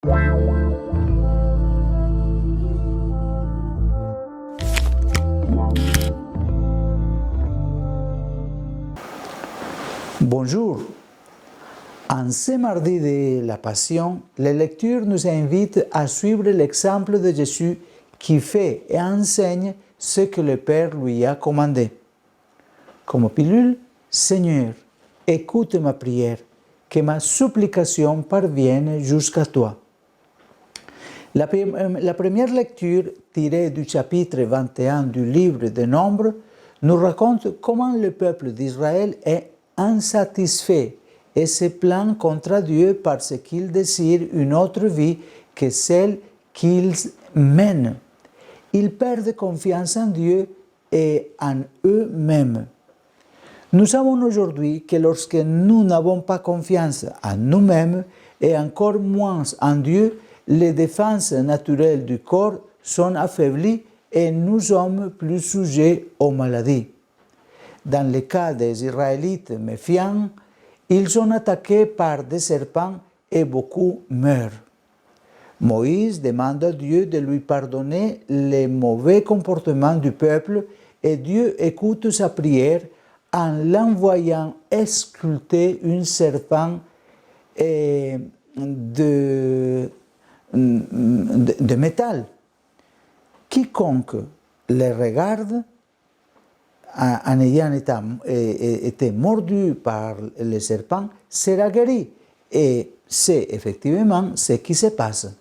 Bonjour. En ce mardi de la Passion, les lectures nous invitent à suivre l'exemple de Jésus qui fait et enseigne ce que le Père lui a commandé. Comme pilule, Seigneur, écoute ma prière, que ma supplication parvienne jusqu'à toi. La première lecture, tirée du chapitre 21 du livre des Nombres, nous raconte comment le peuple d'Israël est insatisfait et se plaint contre Dieu parce qu'il désire une autre vie que celle qu'ils mènent. Ils perdent confiance en Dieu et en eux-mêmes. Nous savons aujourd'hui que lorsque nous n'avons pas confiance en nous-mêmes et encore moins en Dieu, les défenses naturelles du corps sont affaiblies et nous sommes plus sujets aux maladies. Dans le cas des Israélites méfiants, ils sont attaqués par des serpents et beaucoup meurent. Moïse demande à Dieu de lui pardonner les mauvais comportements du peuple et Dieu écoute sa prière en l'envoyant sculpter un serpent de métal. Quiconque les regarde en ayant été mordu par le serpent sera guéri. Et c'est effectivement ce qui se passe.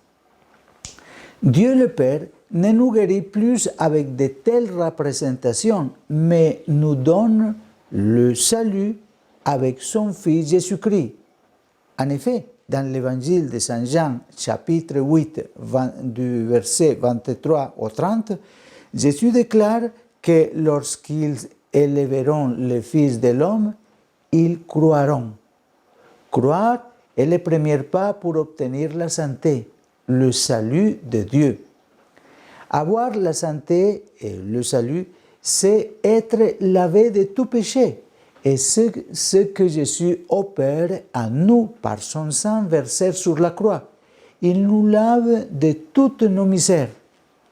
Dieu le Père ne nous guérit plus avec de telles représentations, mais nous donne le salut avec son Fils Jésus-Christ. En effet, dans l'évangile de Saint Jean, chapitre 8, du verset 23 au 30, Jésus déclare que lorsqu'ils élèveront le Fils de l'homme, ils croiront. Croire est le premier pas pour obtenir la santé, le salut de Dieu. Avoir la santé et le salut, c'est être lavé de tout péché. Et c'est ce que Jésus opère en nous par son sang versé sur la croix. Il nous lave de toutes nos misères.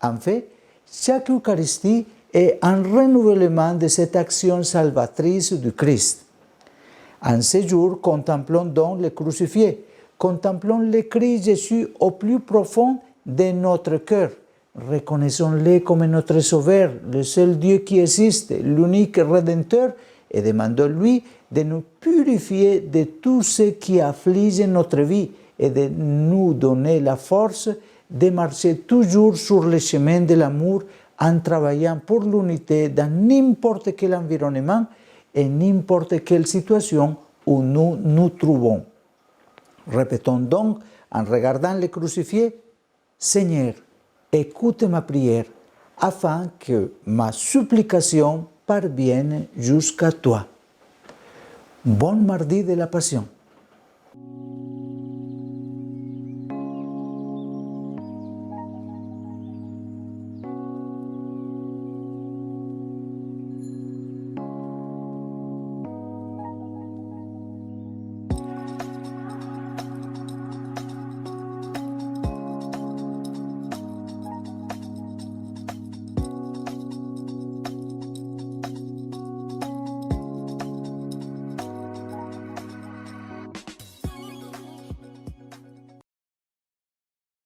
En fait, chaque Eucharistie est un renouvellement de cette action salvatrice du Christ. En ce jour, contemplons donc le crucifié. Contemplons le Christ Jésus au plus profond de notre cœur. Reconnaissons-le comme notre Sauveur, le seul Dieu qui existe, l'unique Rédempteur, et demandons-lui de nous purifier de tout ce qui afflige notre vie et de nous donner la force de marcher toujours sur le chemin de l'amour en travaillant pour l'unité dans n'importe quel environnement et n'importe quelle situation où nous nous trouvons. Répétons donc en regardant le crucifié, Seigneur, écoute ma prière afin que ma supplication parvienne jusqu'à toi. Bon mardi de la Passion.